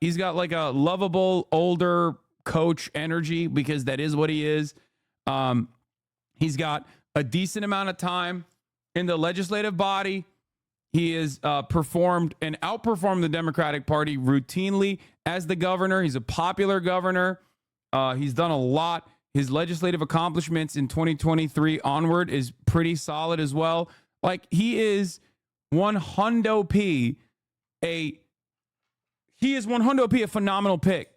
He's got like a lovable older coach energy because that is what he is. He's got a decent amount of time in the legislative body. He has performed and outperformed the Democratic Party routinely as the governor. He's a popular governor. He's done a lot. His legislative accomplishments in 2023 onward is pretty solid as well. Like, he is 100p a phenomenal pick.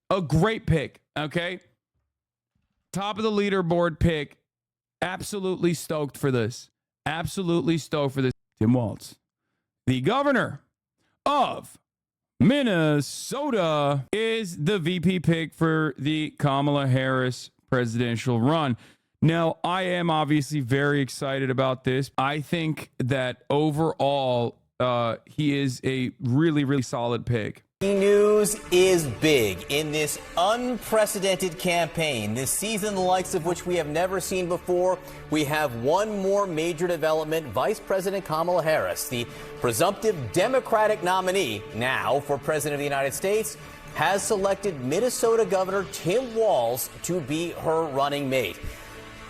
A great pick, okay? Top of the leaderboard pick. Absolutely stoked for this. Absolutely stoked for this. Tim Walz, the governor of Minnesota, is the VP pick for the Kamala Harris presidential run. Now, I am obviously very excited about this. I think that overall, he is a really, really solid pick. News is big in this unprecedented campaign, this season the likes of which we have never seen before. We have one more major development. Vice President Kamala Harris, the presumptive Democratic nominee now for President of the United States, has selected Minnesota Governor Tim Walz to be her running mate.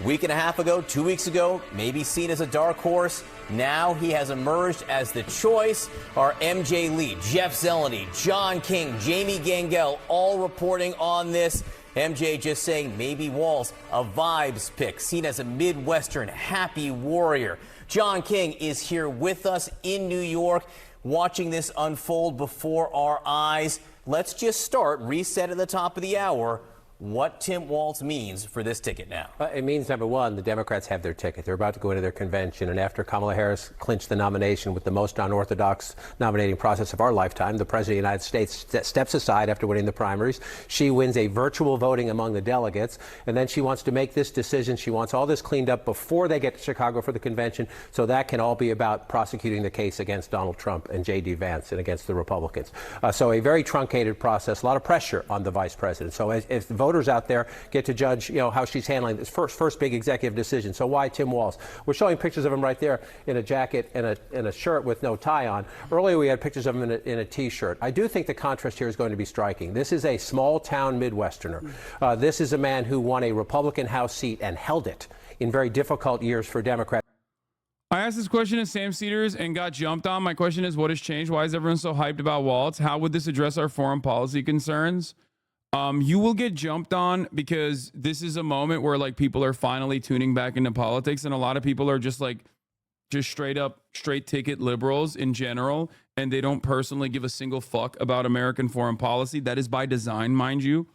Week and a half ago, 2 weeks ago, maybe seen as a dark horse. Now he has emerged as the choice. Our MJ Lee, Jeff Zeleny, John King, Jamie Gangel, all reporting on this. MJ just saying maybe Walz, a vibes pick, seen as a Midwestern happy warrior. John King is here with us in New York, watching this unfold before our eyes. Let's just start, reset at the top of the hour, what Tim Walz means for this ticket now. It means, number one, the Democrats have their ticket. They're about to go into their convention, and after Kamala Harris clinched the nomination with the most unorthodox nominating process of our lifetime, the President of the United States steps aside after winning the primaries. She wins a virtual voting among the delegates, and then she wants to make this decision. She wants all this cleaned up before they get to Chicago for the convention, so that can all be about prosecuting the case against Donald Trump and JD Vance and against the Republicans. So a very truncated process, a lot of pressure on the vice president. So if the voters out there get to judge, how she's handling this first big executive decision. So why Tim Walz? We're showing pictures of him right there in a jacket and a shirt with no tie on. Earlier we had pictures of him in a T-shirt. I do think the contrast here is going to be striking. This is a small town Midwesterner. This is a man who won a Republican House seat and held it in very difficult years for Democrats. I asked this question to Sam Cedars and got jumped on. My question is, what has changed? Why is everyone so hyped about Walz? How would this address our foreign policy concerns? You will get jumped on because this is a moment where like people are finally tuning back into politics, and a lot of people are just straight ticket liberals in general, and they don't personally give a single fuck about American foreign policy. That is by design, mind you.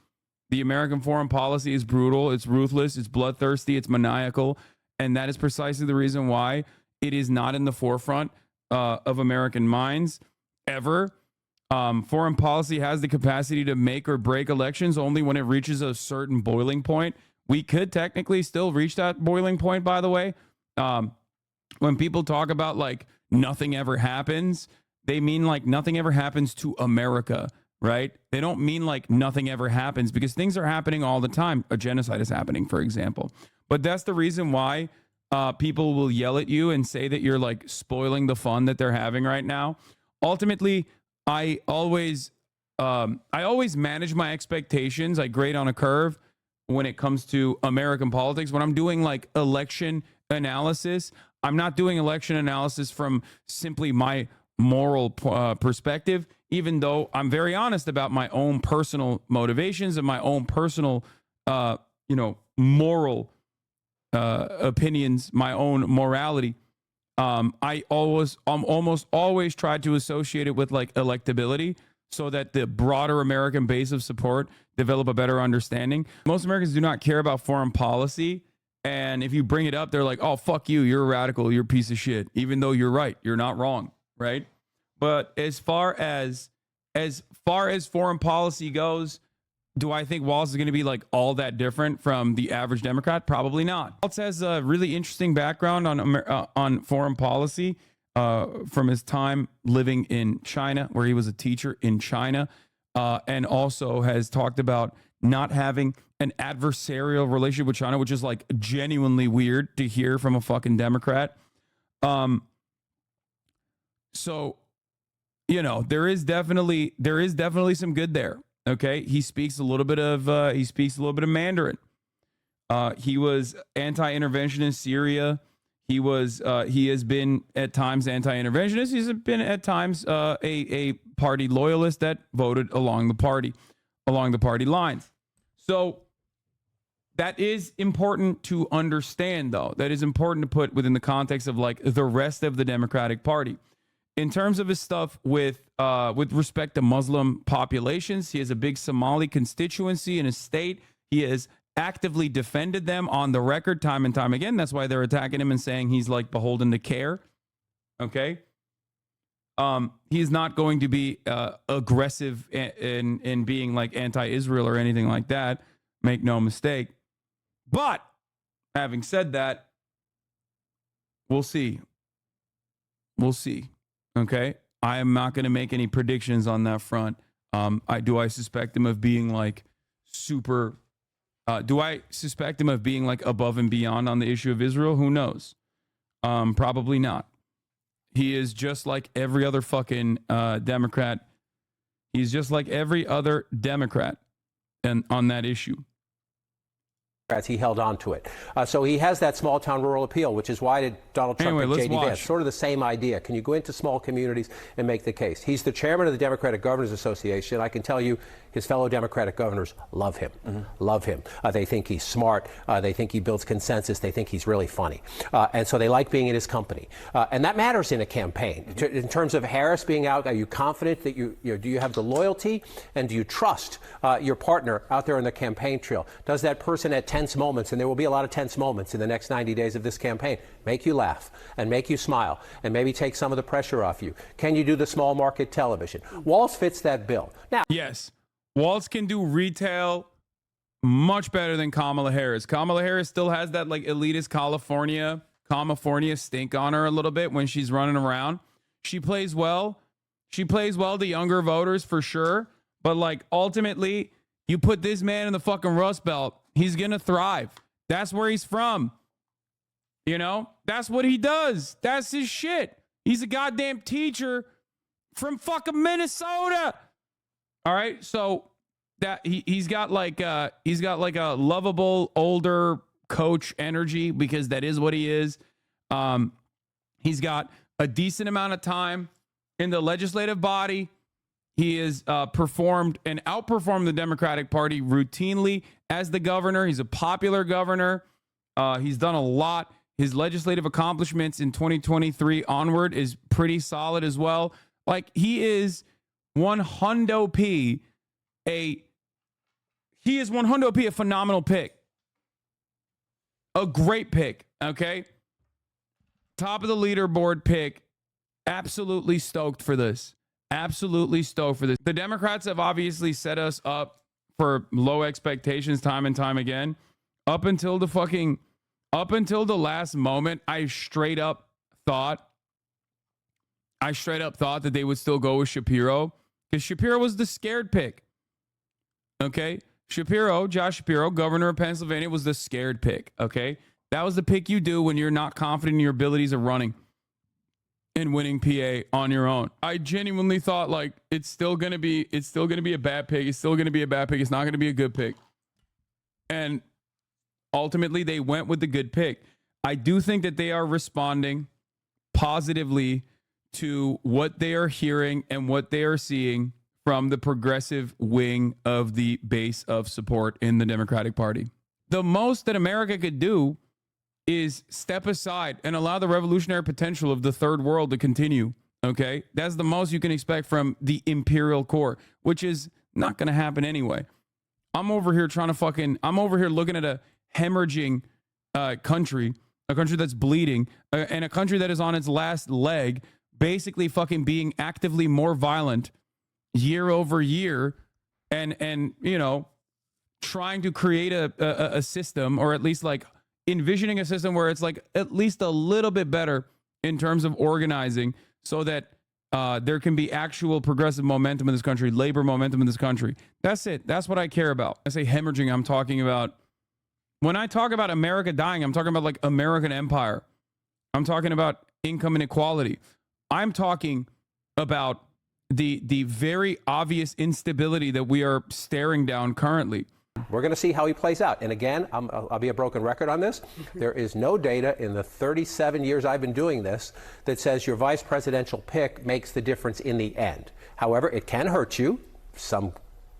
The American foreign policy is brutal, it's ruthless, it's bloodthirsty, it's maniacal, and that is precisely the reason why it is not in the forefront of American minds ever. Foreign policy has the capacity to make or break elections only when it reaches a certain boiling point. We could technically still reach that boiling point, by the way. When people talk about like nothing ever happens, they mean like nothing ever happens to America, right? They don't mean like nothing ever happens because things are happening all the time. A genocide is happening, for example. But that's the reason why people will yell at you and say that you're like spoiling the fun that they're having right now. Ultimately, I always manage my expectations. I grade on a curve when it comes to American politics. When I'm doing like election analysis, I'm not doing election analysis from simply my moral perspective, even though I'm very honest about my own personal motivations and my own personal, moral opinions, my own morality. I'm almost always tried to associate it with like electability so that the broader American base of support develop a better understanding. Most Americans do not care about foreign policy. And if you bring it up, they're like, oh, fuck you. You're a radical. You're a piece of shit. Even though you're right. You're not wrong. Right. But as far as foreign policy goes, do I think Walz is going to be like all that different from the average Democrat? Probably not. Walz has a really interesting background on foreign policy from his time living in China, where he was a teacher in China, and also has talked about not having an adversarial relationship with China, which is like genuinely weird to hear from a fucking Democrat. So you know, there is definitely some good there. Okay, he speaks a little bit of Mandarin. He was anti-intervention in Syria. He has been at times anti-interventionist. He's been at times a party loyalist that voted along the party lines. So that is important to understand, though. That is important to put within the context of like the rest of the Democratic Party. In terms of his stuff with respect to Muslim populations, he has a big Somali constituency in his state. He has actively defended them on the record time and time again. That's why they're attacking him and saying he's like beholden to care. Okay. He's not going to be aggressive in being like anti-Israel or anything like that. Make no mistake. But having said that, we'll see. We'll see. Okay. I am not going to make any predictions on that front. I suspect him of being like super. Do I suspect him of being like above and beyond on the issue of Israel? Who knows? Probably not. He is just like every other fucking Democrat. He's just like every other Democrat and on that issue. He held on to it. So he has that small town rural appeal, which is why did Donald Trump and JD Vance. Sort of the same idea. Can you go into small communities and make the case? He's the chairman of the Democratic Governors Association. I can tell you his fellow Democratic governors love him. Love him. They think he's smart. They think he builds consensus. They think he's really funny. And so they like being in his company. And that matters in a campaign. In terms of Harris being out, are you confident that do you have the loyalty and do you trust your partner out there on the campaign trail? Does that person at tense moments, and there will be a lot of tense moments in the next 90 days of this campaign, make you laugh and make you smile and maybe take some of the pressure off you? Can you do the small market television? Walz fits that bill. Now, yes, Walz can do retail much better than Kamala Harris. Kamala Harris still has that like elitist California stink on her a little bit when she's running around. She plays well. She plays well to younger voters for sure. But like ultimately, you put this man in the fucking Rust Belt, he's going to thrive. That's where he's from. You know, that's what he does. That's his shit. He's a goddamn teacher from fucking Minnesota. All right. So that he's got like a lovable older coach energy because that is what he is. He's got a decent amount of time in the legislative body. He has performed and outperformed the Democratic Party routinely as the governor. He's a popular governor. He's done a lot. His legislative accomplishments in 2023 onward is pretty solid as well. Like he is 100p a phenomenal pick. A great pick. Okay. Top of the leaderboard pick. Absolutely stoked for this. Absolutely stoked for this. The Democrats have obviously set us up for low expectations time and time again. Up until the last moment, I straight up thought that they would still go with Shapiro because Shapiro was the scared pick. Okay? Josh Shapiro, governor of Pennsylvania, was the scared pick. Okay? That was the pick you do when you're not confident in your abilities of running and winning PA on your own. I genuinely thought like it's still gonna be a bad pick. It's still gonna be a bad pick. It's not gonna be a good pick. And ultimately they went with the good pick. I do think that they are responding positively to what they are hearing and what they are seeing from the progressive wing of the base of support in the Democratic Party. The most that America could do is step aside and allow the revolutionary potential of the third world to continue. Okay. That's the most you can expect from the imperial core, which is not going to happen anyway. I'm over here looking at a hemorrhaging country, a country that's bleeding, and a country that is on its last leg, basically fucking being actively more violent year over year and you know, trying to create a system, or at least like envisioning a system where it's like at least a little bit better in terms of organizing so that there can be actual progressive momentum in this country, labor momentum in this country. That's it. That's what I care about. I say hemorrhaging, I'm talking about, when I talk about America dying, I'm talking about like American empire. I'm talking about income inequality. I'm talking about the very obvious instability that we are staring down currently. We're going to see how he plays out. And again, I'll be a broken record on this. There is no data in the 37 years I've been doing this that says your vice presidential pick makes the difference in the end. However, it can hurt you.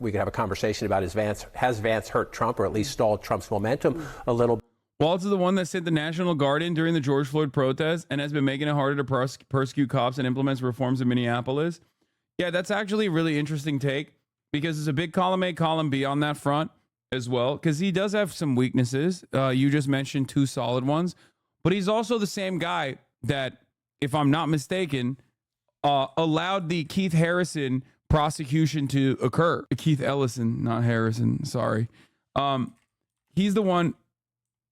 We could have a conversation about has Vance hurt Trump or at least stalled Trump's momentum a little. Walz is the one that sent the National Guard in during the George Floyd protest and has been making it harder to persecute cops and implements reforms in Minneapolis. Yeah, that's actually a really interesting take because there's a big column A, column B on that front as well, because he does have some weaknesses. You just mentioned two solid ones, but he's also the same guy that, if I'm not mistaken, allowed the Keith Harrison prosecution to occur. Keith Ellison, not Harrison. Sorry. He's the one.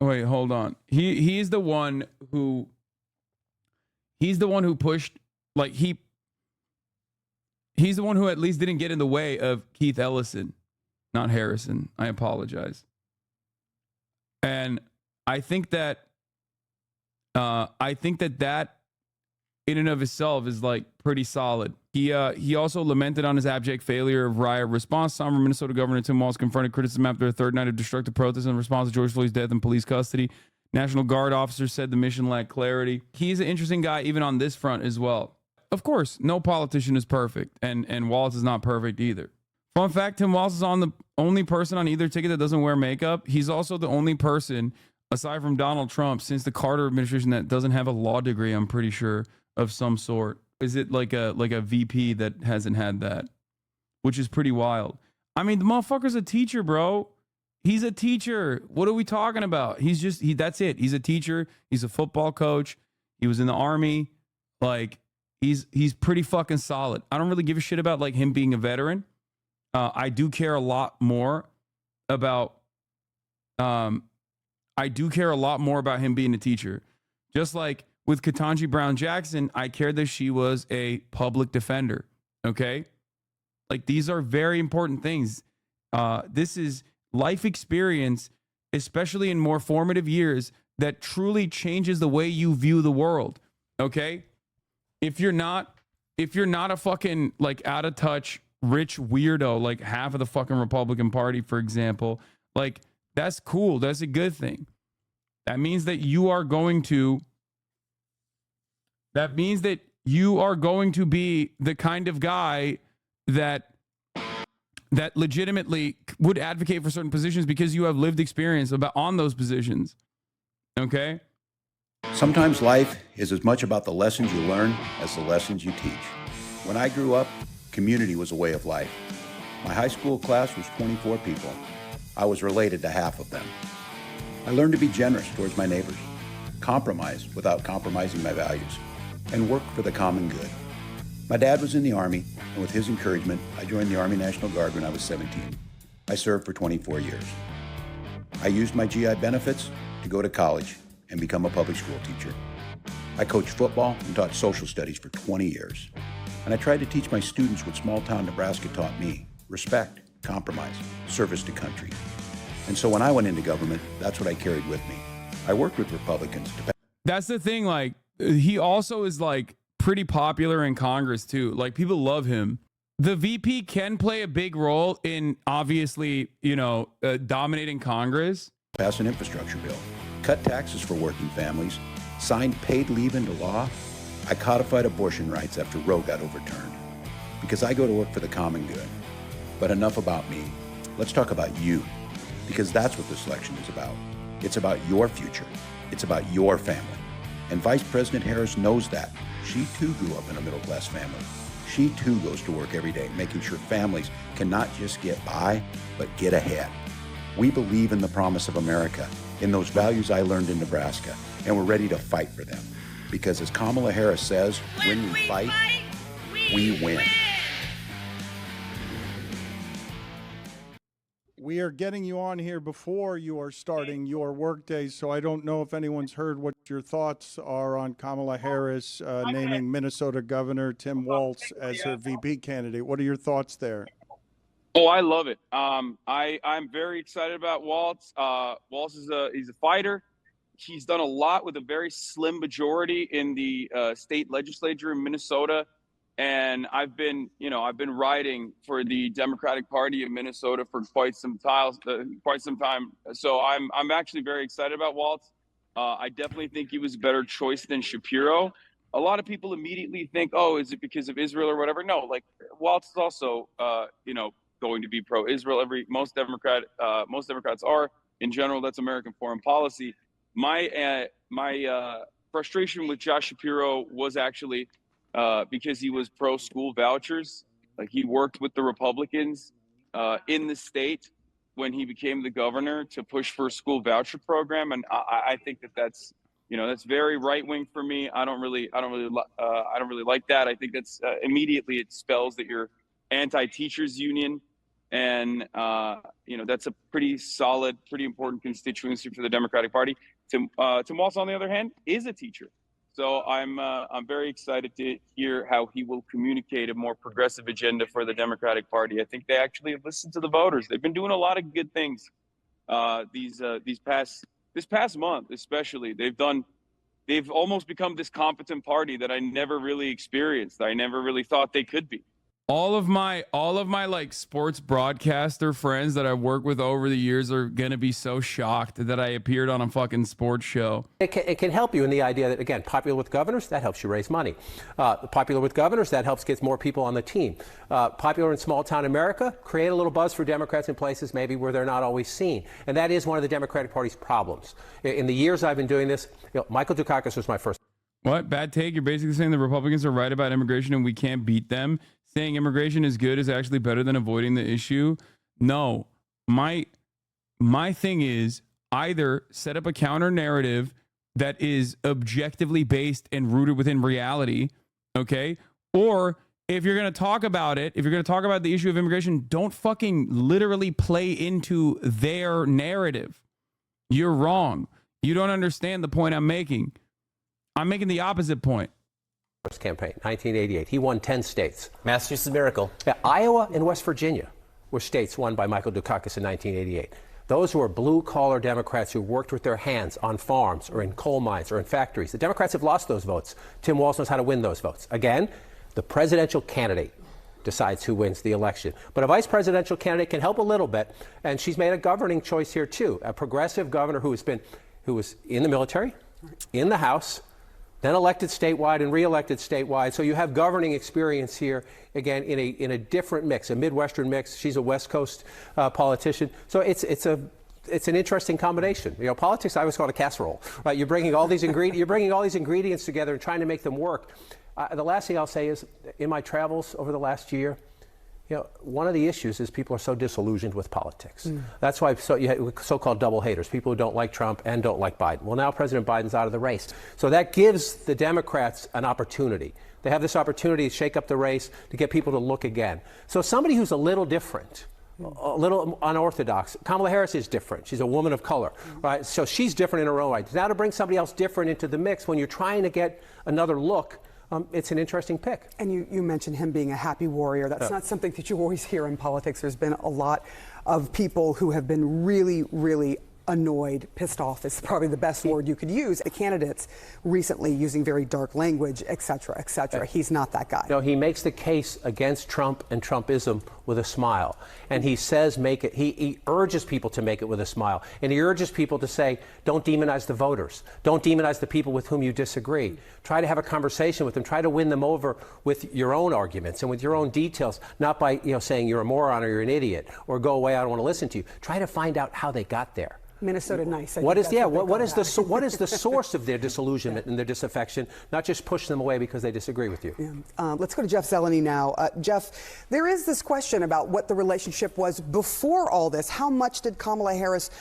Wait, hold on. He's the one who pushed, like he's the one who at least didn't get in the way of Keith Ellison, not Harrison. I apologize. And I think that that in and of itself is like pretty solid. He also lamented on his abject failure of riot response. Somber Minnesota Governor Tim Walz confronted criticism after a third night of destructive protests in response to George Floyd's death in police custody. National Guard officers said the mission lacked clarity. He's an interesting guy even on this front as well. Of course, no politician is perfect, and Walz is not perfect either. Fun fact, Tim Walz is the only person on either ticket that doesn't wear makeup. He's also the only person, aside from Donald Trump, since the Carter administration that doesn't have a law degree, I'm pretty sure, of some sort. Is it like a VP that hasn't had that? Which is pretty wild. I mean, the motherfucker's a teacher, bro. He's a teacher. What are we talking about? That's it. He's a teacher. He's a football coach. He was in the army. Like, he's pretty fucking solid. I don't really give a shit about like him being a veteran. I do care a lot more about him being a teacher. Just like with Ketanji Brown Jackson, I cared that she was a public defender. Okay? Like, these are very important things. This is life experience, especially in more formative years, that truly changes the way you view the world. Okay? If you're not a fucking like out of touch rich weirdo like half of the fucking Republican Party, for example, like, that's cool. That's a good thing. That means that you are going to be the kind of guy that legitimately would advocate for certain positions because you have lived experience on those positions. Okay? Sometimes life is as much about the lessons you learn as the lessons you teach. When I grew up, community was a way of life. My high school class was 24 people. I was related to half of them. I learned to be generous towards my neighbors, compromise without compromising my values, and work for the common good. My dad was in the Army, and with his encouragement, I joined the Army National Guard when I was 17. I served for 24 years. I used my GI benefits to go to college and become a public school teacher. I coached football and taught social studies for 20 years. And I tried to teach my students what small-town Nebraska taught me: respect, compromise, service to country. And so when I went into government, that's what I carried with me. I worked with Republicans. That's the thing. Like, he also is like pretty popular in Congress too. Like, people love him. The VP can play a big role in obviously, dominating Congress. Pass an infrastructure bill, cut taxes for working families, signed paid leave into law. I codified abortion rights after Roe got overturned, because I go to work for the common good. But enough about me. Let's talk about you, because that's what this election is about. It's about your future. It's about your family. And Vice President Harris knows that. She too grew up in a middle-class family. She too goes to work every day, making sure families can not just get by, but get ahead. We believe in the promise of America, in those values I learned in Nebraska, and we're ready to fight for them. Because as Kamala Harris says, when we fight, we win. We are getting you on here before you are starting your workday, so I don't know if anyone's heard what your thoughts are on Kamala Harris naming Minnesota Governor Tim Walz as her VP candidate. What are your thoughts there? Oh, I love it. I'm very excited about Walz. Walz he's a fighter. He's done a lot with a very slim majority in the state legislature in Minnesota. And I've been writing for the Democratic Party of Minnesota for quite some time. So I'm actually very excited about Walz. I definitely think he was a better choice than Shapiro. A lot of people immediately think, oh, is it because of Israel or whatever? No, like Walz is also, going to be pro-Israel. Most Democrats are. In general, that's American foreign policy. My frustration with Josh Shapiro was actually because he was pro-school vouchers. Like he worked with the Republicans in the state when he became the governor to push for a school voucher program, and I think that's very right wing for me. I don't really like that. I think that's immediately it spells that you're anti-teachers union, and that's a pretty solid, pretty important constituency for the Democratic Party. Tim Walz, on the other hand, is a teacher, so I'm very excited to hear how he will communicate a more progressive agenda for the Democratic Party. I think they actually have listened to the voters. They've been doing a lot of good things this past month, especially. They've almost become this competent party that I never really experienced. I never really thought they could be. All of my like sports broadcaster friends that I've worked with over the years are gonna be so shocked that I appeared on a fucking sports show. It can help you in the idea that, again, popular with governors, that helps you raise money. Popular with governors, that helps get more people on the team. Popular in small town America, create a little buzz for Democrats in places maybe where they're not always seen. And that is one of the Democratic Party's problems. In the years I've been doing this, Michael Dukakis was my first. What? Bad take? You're basically saying the Republicans are right about immigration and we can't beat them? Saying immigration is good is actually better than avoiding the issue? No. My thing is either set up a counter narrative that is objectively based and rooted within reality, okay? Or if you're going to talk about it, if you're going to talk about the issue of immigration, don't fucking literally play into their narrative. You're wrong. You don't understand the point I'm making. I'm making the opposite point. Campaign, 1988. He won 10 states. Massachusetts miracle. Yeah, Iowa and West Virginia were states won by Michael Dukakis in 1988. Those who are blue-collar Democrats who worked with their hands on farms or in coal mines or in factories. The Democrats have lost those votes. Tim Walz knows how to win those votes. Again, the presidential candidate decides who wins the election. But a vice presidential candidate can help a little bit, and she's made a governing choice here too. A progressive governor who was in the military, in the House, then elected statewide and re-elected statewide. So you have governing experience here, again, in a different mix, a Midwestern mix. She's a West Coast politician. So it's an interesting combination. Politics, I always call it a casserole, right? You're bringing all these ingredients together and trying to make them work. The last thing I'll say is, in my travels over the last year, one of the issues is people are so disillusioned with politics. That's why you have so-called double haters, people who don't like Trump and don't like Biden. Well, now President Biden's out of the race. So that gives the Democrats an opportunity. They have this opportunity to shake up the race, to get people to look again. So somebody who's a little different, a little unorthodox. Kamala Harris is different. She's a woman of color, right? So she's different in her own right. Now to bring somebody else different into the mix when you're trying to get another look, it's an interesting pick. And you mentioned him being a happy warrior. That's not something that you always hear in politics. There's been a lot of people who have been really, really annoyed, pissed off is probably the best word you could use. The candidates recently using very dark language, et cetera, et cetera. He's not that guy. No, he makes the case against Trump and Trumpism with a smile. And he says make it, he urges people to make it with a smile. And he urges people to say, don't demonize the voters. Don't demonize the people with whom you disagree. Try to have a conversation with them. Try to win them over with your own arguments and with your own details, not by saying you're a moron or you're an idiot or go away, I don't want to listen to you. Try to find out how they got there. Minnesota nice. What is the source of their disillusionment and their disaffection? Not just push them away because they disagree with you. Yeah. Let's go to Jeff Zeleny now. Jeff, there is this question about what the relationship was before all this. How much did Kamala Harris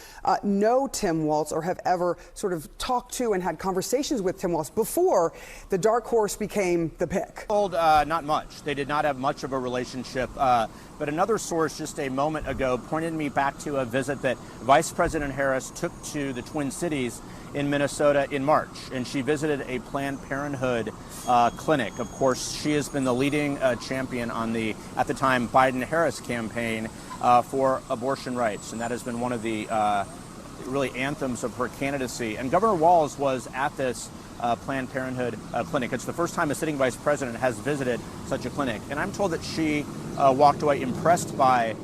know Tim Walz or have ever sort of talked to and had conversations with Tim Walz before the dark horse became the pick? Not much. They did not have much of a relationship. But another source just a moment ago pointed me back to a visit that Vice President Harris took to the Twin Cities in Minnesota in March. And she visited a Planned Parenthood clinic. Of course, she has been the leading champion on the, at the time, Biden-Harris campaign for abortion rights. And that has been one of the really anthems of her candidacy. And Governor Walz was at this Planned Parenthood clinic. It's the first time a sitting vice president has visited such a clinic. And I'm told that she walked away impressed by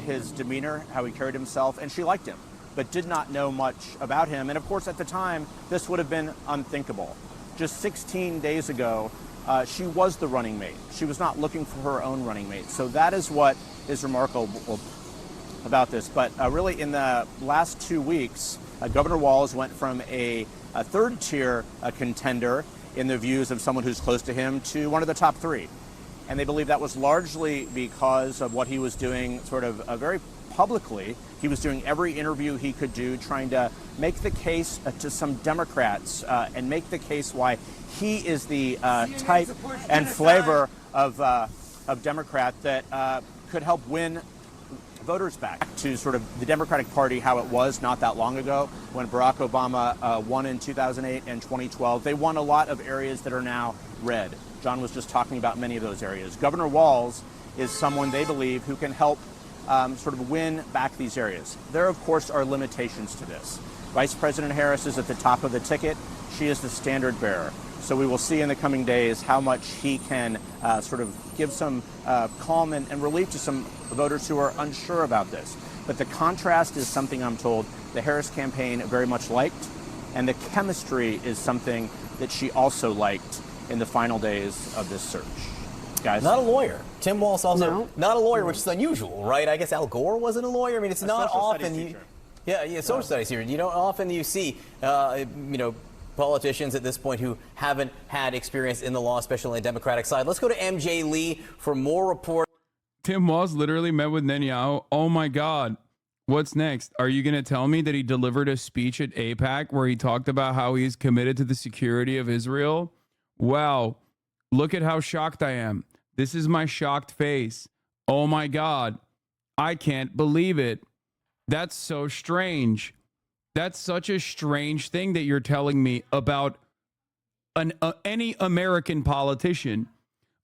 his demeanor, how he carried himself, and she liked him, but did not know much about him. And of course, at the time, this would have been unthinkable. Just 16 days ago, she was the running mate. She was not looking for her own running mate. So that is what is remarkable about this. But really, in the last 2 weeks, Governor Walz went from a third-tier contender in the views of someone who's close to him to one of the top three. And they believe that was largely because of what he was doing sort of very publicly. He was doing every interview he could do, trying to make the case to some Democrats and make the case why he is the type and flavor of Democrat that could help win voters back to sort of the Democratic Party how it was not that long ago when Barack Obama won in 2008 and 2012. They won a lot of areas that are now red. John was just talking about many of those areas. Governor Walz is someone they believe who can help sort of win back these areas. There, of course, are limitations to this. Vice President Harris is at the top of the ticket. She is the standard bearer. So we will see in the coming days how much he can sort of give some calm and relief to some voters who are unsure about this. But the contrast is something I'm told the Harris campaign very much liked, and the chemistry is something that she also liked in the final days of this search. Guys? Not a lawyer. Tim Walz also not a lawyer, which is unusual, right? I guess Al Gore wasn't a lawyer. I mean, it's not often. Social studies here. You don't often you see, politicians at this point who haven't had experience in the law, especially on the Democratic side. Let's go to MJ Lee for more reports. Tim Walz literally met with Netanyahu. Oh my God. What's next? Are you going to tell me that he delivered a speech at AIPAC where he talked about how he's committed to the security of Israel? Wow. Look at how shocked I am. This is my shocked face. Oh my God. I can't believe it. That's so strange. That's such a strange thing that you're telling me about any American politician.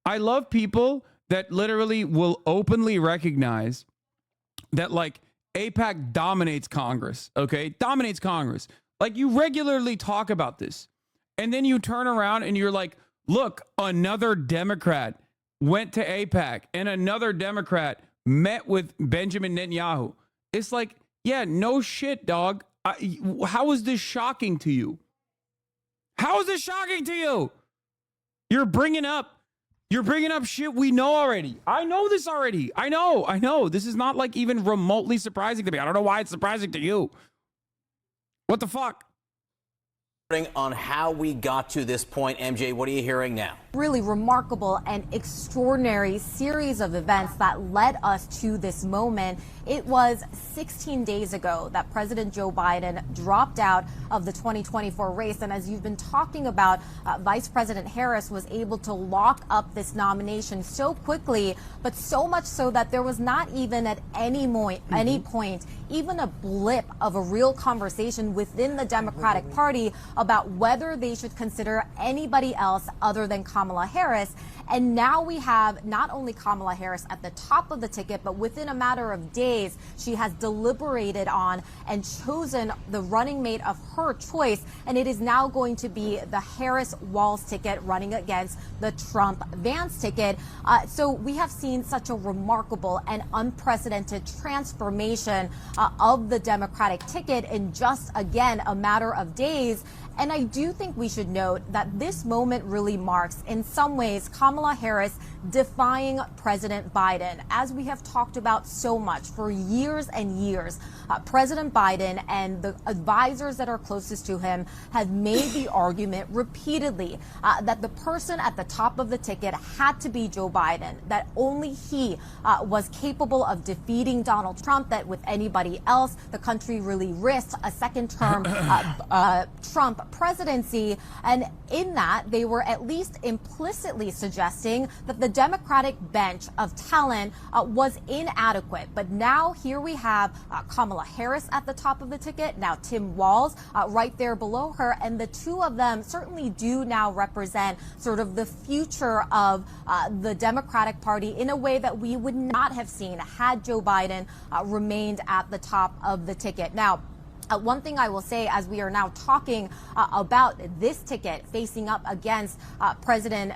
I love people that literally will openly recognize that, like, AIPAC dominates Congress, okay? Dominates Congress. Like, you regularly talk about this. And then you turn around and you're like, look, another Democrat went to AIPAC and another Democrat met with Benjamin Netanyahu. It's like, yeah, no shit, dog. How is this shocking to you? How is this shocking to you? You're bringing up shit we know already. I know this already. I know. This is not like even remotely surprising to me. I don't know why it's surprising to you. What the fuck? On how we got to this point. MJ, what are you hearing now? Really remarkable and extraordinary series of events that led us to this moment. It was 16 days ago that President Joe Biden dropped out of the 2024 race. And as you've been talking about, Vice President Harris was able to lock up this nomination so quickly, but so much so that there was not even at any point, even a blip of a real conversation within the Democratic Party about whether they should consider anybody else other than Kamala Harris. And now we have not only Kamala Harris at the top of the ticket, but within a matter of days, she has deliberated on and chosen the running mate of her choice. And it is now going to be the Harris-Walz ticket running against the Trump-Vance ticket. So we have seen such a remarkable and unprecedented transformation of the Democratic ticket in just, again, a matter of days. And I do think we should note that this moment really marks, in some ways, Kamala Harris defying President Biden. As we have talked about so much for years and years, President Biden and the advisors that are closest to him have made the argument repeatedly that the person at the top of the ticket had to be Joe Biden, that only he was capable of defeating Donald Trump, that with anybody else, the country really risked a second-term Trump presidency. And in that, they were at least implicitly suggesting that the Democratic bench of talent was inadequate. But now here we have Kamala Harris at the top of the ticket, now Tim Walz right there below her, and the two of them certainly do now represent sort of the future of the Democratic Party in a way that we would not have seen had Joe Biden remained at the top of the ticket. Now, One thing I will say, as we are now talking about this ticket facing up against President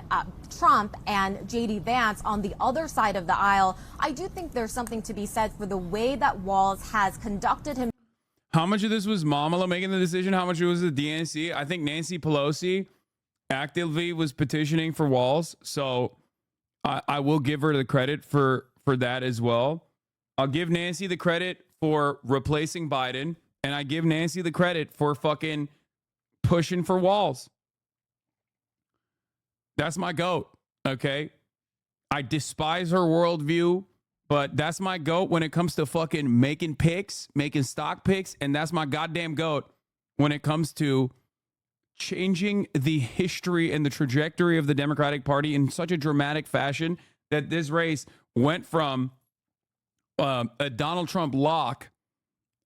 Trump and JD Vance on the other side of the aisle, I do think there's something to be said for the way that Walz has conducted himself. How much of this was Kamala making the decision? How much was the DNC? I think Nancy Pelosi actively was petitioning for Walz, so I will give her the credit for that as well. I'll give Nancy the credit for replacing Biden. And I give Nancy the credit for fucking pushing for Walz. That's my GOAT, okay? I despise her worldview, but that's my GOAT when it comes to fucking making picks, making stock picks, and that's my goddamn GOAT when it comes to changing the history and the trajectory of the Democratic Party in such a dramatic fashion that this race went from a Donald Trump lock,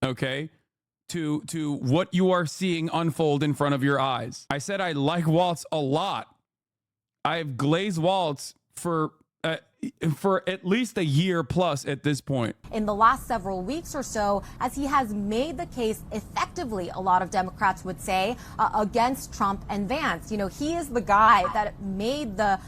okay, to what you are seeing unfold in front of your eyes. I said I like Walz a lot. I've glazed Walz for at least a year plus at this point. In the last several weeks or so, as he has made the case effectively, a lot of Democrats would say, against Trump and Vance. You know, he is the guy that made the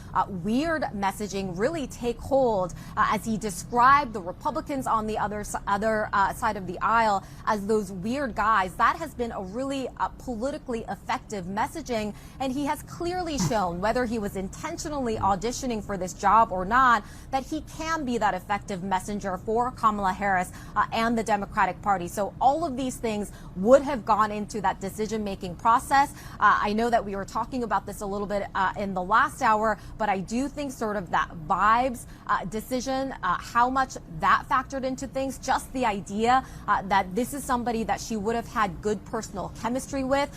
weird messaging really take hold as he described the Republicans on the other side of the aisle as those weird guys. That has been a really politically effective messaging, and he has clearly shown, whether he was intentionally auditioning for this job or not, that he can be that effective messenger for Kamala Harris and the Democratic Party. So all of these things would have gone into that decision-making process. I know that we were talking about this a little bit in the last hour, but I do think sort of that vibes decision, how much that factored into things, just the idea that this is somebody that she would have had good personal chemistry with.